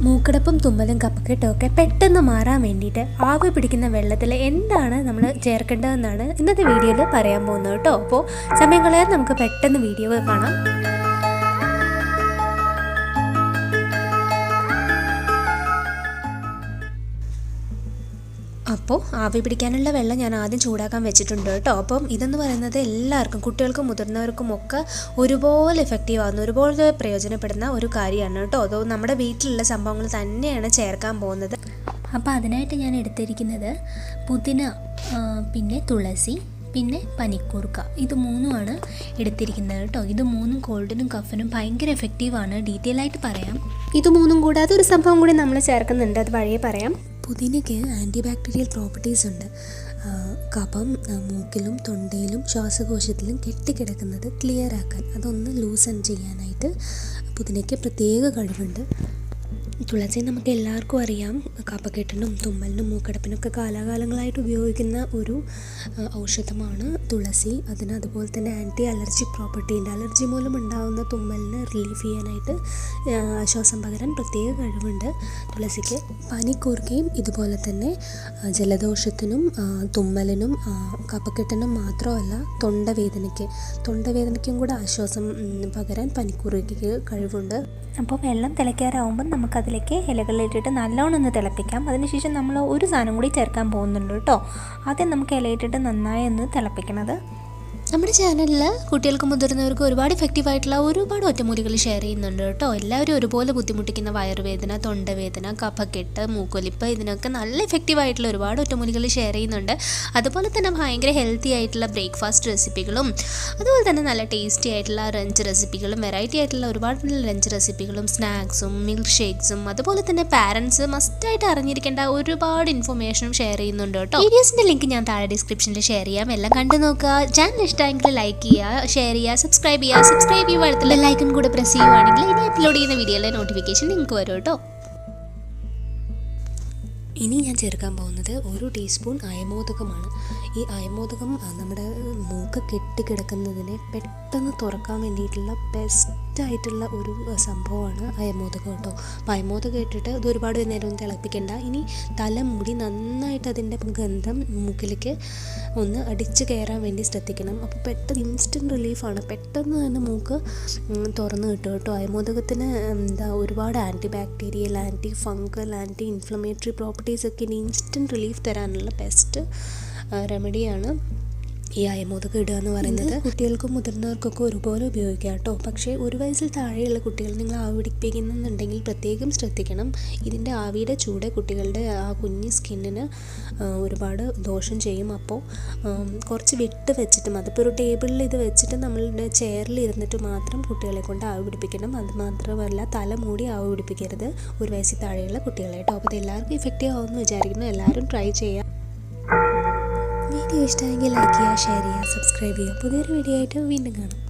മൂക്കടപ്പും തുമ്മലും കഫക്കെട്ടും ഒക്കെ പെട്ടെന്ന് മാറാൻ വേണ്ടിയിട്ട് ആവി പിടിക്കുന്ന വെള്ളത്തിൽ എന്താണ് നമ്മൾ ചേർക്കേണ്ടതെന്നാണ് ഇന്നത്തെ വീഡിയോയിൽ പറയാൻ പോകുന്നത് കേട്ടോ. അപ്പോൾ സമയം കളയാൻ നമുക്ക് പെട്ടെന്ന് വീഡിയോ കാണാം. അപ്പോൾ ആവി പിടിക്കാനുള്ള വെള്ളം ഞാൻ ആദ്യം ചൂടാക്കാൻ വെച്ചിട്ടുണ്ട് കേട്ടോ. അപ്പം ഇതെന്ന് പറയുന്നത് എല്ലാവർക്കും, കുട്ടികൾക്കും മുതിർന്നവർക്കും ഒക്കെ ഒരുപോലെ എഫക്റ്റീവ് ആകുന്ന, ഒരുപോലെ പ്രയോജനപ്പെടുന്ന ഒരു കാര്യമാണ് കേട്ടോ. അതോ നമ്മുടെ വീട്ടിലുള്ള സംഭവങ്ങൾ തന്നെയാണ് ചേർക്കാൻ പോകുന്നത്. അപ്പോൾ അതിനായിട്ട് ഞാൻ എടുത്തിരിക്കുന്നത് പുതിന, പിന്നെ തുളസി, പിന്നെ പനിക്കൂർക്ക, ഇത് മൂന്നുമാണ് എടുത്തിരിക്കുന്നത് കേട്ടോ. ഇത് മൂന്നും കോൾഡിനും കഫിനും ഭയങ്കര എഫക്റ്റീവാണ്. ഡീറ്റെയിൽ ആയിട്ട് പറയാം. ഇത് മൂന്നും കൂടാതെ ഒരു സംഭവം കൂടി നമ്മൾ ചേർക്കുന്നുണ്ട്, അത് വഴിയെ പറയാം. പുതിനയ്ക്ക് ആൻറ്റി ബാക്ടീരിയൽ പ്രോപ്പർട്ടീസ് ഉണ്ട്. കഫം മൂക്കിലും തൊണ്ടയിലും ശ്വാസകോശത്തിലും കെട്ടിക്കിടക്കുന്നത് ക്ലിയർ ആക്കാൻ, അതൊന്ന് ലൂസൺ ചെയ്യാനായിട്ട് പുതിനയ്ക്ക് പ്രത്യേക കഴിവുണ്ട്. തുളസി നമുക്ക് എല്ലാവർക്കും അറിയാം, കഫക്കെട്ടിനും തുമ്മലിനും മൂക്കടപ്പിനൊക്കെ കാലാകാലങ്ങളായിട്ട് ഉപയോഗിക്കുന്ന ഒരു ഔഷധമാണ് തുളസി. അതിന് അതുപോലെ തന്നെ ആൻറ്റി അലർജി പ്രോപ്പർട്ടി ഉണ്ട്. അലർജി മൂലം ഉണ്ടാകുന്ന തുമ്മലിന് റിലീഫ് ചെയ്യാനായിട്ട്, ആശ്വാസം പകരാൻ പ്രത്യേക കഴിവുണ്ട് തുളസിക്ക്. പനിക്കൂർക്കയും ഇതുപോലെ തന്നെ ജലദോഷത്തിനും തുമ്മലിനും കഫക്കെട്ടിനും മാത്രമല്ല, തൊണ്ടവേദനയ്ക്കും കൂടെ ആശ്വാസം പകരാൻ പനിക്കൂർക്കയ്ക്ക് കഴിവുണ്ട്. അപ്പോൾ വെള്ളം തിളയ്ക്കാറാവുമ്പം നമുക്കതിലേക്ക് ഇലകളിലിട്ടിട്ട് നല്ലോണം ഒന്ന് തിളപ്പിക്കാം. അതിനുശേഷം നമ്മൾ ഒരു സാധനം കൂടി ചേർക്കാൻ പോകുന്നുണ്ട് കേട്ടോ. ആദ്യം നമുക്ക് ഇലയിട്ടിട്ട് നന്നായി ഒന്ന് തിളപ്പിക്കണത്. നമ്മുടെ ചാനലിൽ കുട്ടികൾക്കും മുതിർന്നവർക്കും ഒരുപാട് എഫക്റ്റീവായിട്ടുള്ള ഒരുപാട് ഒറ്റമൂലികൾ ഷെയർ ചെയ്യുന്നുണ്ട് കേട്ടോ. എല്ലാവരും ഒരുപോലെ ബുദ്ധിമുട്ടിക്കുന്ന വയറുവേദന, തൊണ്ടവേദന, കഫക്കെട്ട്, മൂക്കൊലിപ്പ്, ഇതിനൊക്കെ നല്ല എഫക്റ്റീവായിട്ടുള്ള ഒരുപാട് ഒറ്റമൂലികൾ ഷെയർ ചെയ്യുന്നുണ്ട്. അതുപോലെ തന്നെ ഭയങ്കര ഹെൽത്തി ആയിട്ടുള്ള ബ്രേക്ക്ഫാസ്റ്റ് റെസിപ്പികളും, അതുപോലെ തന്നെ നല്ല ടേസ്റ്റി ആയിട്ടുള്ള ലഞ്ച് റെസിപ്പികളും, വെറൈറ്റി ആയിട്ടുള്ള ഒരുപാട് ലഞ്ച് റെസിപ്പികളും, സ്നാക്സും, മിൽക്ക് ഷേക്സും, അതുപോലെ തന്നെ പാരൻസ് മസ്റ്റായിട്ട് അറിഞ്ഞിരിക്കേണ്ട ഒരുപാട് ഇൻഫർമേഷനും ഷെയർ ചെയ്യുന്നുണ്ട് കേട്ടോ. വീഡിയോസിൻ്റെ ലിങ്ക് ഞാൻ താഴെ ഡിസ്ക്രിപ്ഷനിൽ ഷെയർ ചെയ്യാം. എല്ലാം കണ്ടു നോക്കുക. ചാനൽ ഇഷ്ടമെങ്കിൽ ലൈക്ക് ചെയ്യുക, ഷെയർ ചെയ്യുക, സബ്സ്ക്രൈബ് ചെയ്യുക. അടുത്തുള്ള ലൈക്കൺ കൂടെ പ്രസ് ചെയ്യുവാണെങ്കിൽ ഇനി അപ്ലോഡ് ചെയ്യുന്ന വീഡിയോയിലെ നോട്ടിഫിക്കേഷൻ നിങ്ങൾക്ക് വരും കേട്ടോ. ഇനി ഞാൻ ചേർക്കാൻ പോകുന്നത് 1 ടീസ്പൂൺ അയമോദകമാണ്. ഈ അയമോദകം നമ്മുടെ മൂക്ക് കെട്ടിക്കിടക്കുന്നതിനെ പെട്ടെന്ന് തുറക്കാൻ വേണ്ടിയിട്ടുള്ള ബെസ്റ്റായിട്ടുള്ള ഒരു സംഭവമാണ് അയമോദകം കേട്ടോ. അപ്പോൾ അയമോദകം ഇട്ടിട്ട് ഇത് ഒരുപാട് നേരം ഒന്നും തിളപ്പിക്കേണ്ട. ഇനി തലമുടി നന്നായിട്ട് അതിൻ്റെ ഗന്ധം മൂക്കിലേക്ക് ഒന്ന് അടിച്ച് കയറാൻ വേണ്ടി ശ്രദ്ധിക്കണം. അപ്പോൾ പെട്ടെന്ന് ഇൻസ്റ്റൻറ്റ് റിലീഫാണ്, പെട്ടെന്ന് തന്നെ മൂക്ക് തുറന്ന് കിട്ടും കേട്ടോ. അയമോദകത്തിന് ഒരുപാട് anti bacterial, anti fungal, anti inflammatory പ്രോപ്പർട്ടീസൊക്കെ ഇനി ഇൻസ്റ്റൻറ്റ് റിലീഫ് തരാനുള്ള ബെസ്റ്റ് റെമഡിയാണ് ഈ അയമോദകം ഇടുക എന്ന് പറയുന്നത്. കുട്ടികൾക്കും മുതിർന്നവർക്കൊക്കെ ഒരുപോലെ ഉപയോഗിക്കാം കേട്ടോ. പക്ഷേ 1 വയസ്സിൽ താഴെയുള്ള കുട്ടികൾ നിങ്ങൾ ആവി പിടിപ്പിക്കുന്നുണ്ടെങ്കിൽ പ്രത്യേകം ശ്രദ്ധിക്കണം. ഇതിൻ്റെ ആവിയുടെ ചൂട് കുട്ടികളുടെ ആ കുഞ്ഞ് സ്കിന്നിന് ഒരുപാട് ദോഷം ചെയ്യും. അപ്പോൾ കുറച്ച് വിട്ട് വെച്ചിട്ടും, അതിപ്പോൾ ഒരു ടേബിളിൽ ഇത് വെച്ചിട്ട് നമ്മളുടെ ചെയറിൽ ഇരുന്നിട്ട് മാത്രം കുട്ടികളെ കൊണ്ട് ആവി പിടിപ്പിക്കണം. അത് മാത്രമല്ല, തല മൂടി ആവി പിടിപ്പിക്കരുത് 1 വയസ്സിൽ താഴെയുള്ള കുട്ടികളെ കേട്ടോ. അപ്പോൾ ഇത് എല്ലാവർക്കും ഇഫക്റ്റീവ് ആവുമെന്ന് വിചാരിക്കുന്നു. എല്ലാവരും ട്രൈ ചെയ്യാം. വീഡിയോ ഇഷ്ടമെങ്കിൽ ലൈക്ക് ചെയ്യുക, ഷെയർ ചെയ്യുക, സബ്സ്ക്രൈബ് ചെയ്യുക. പുതിയൊരു വീഡിയോ ആയിട്ട് വീണ്ടും കാണാം.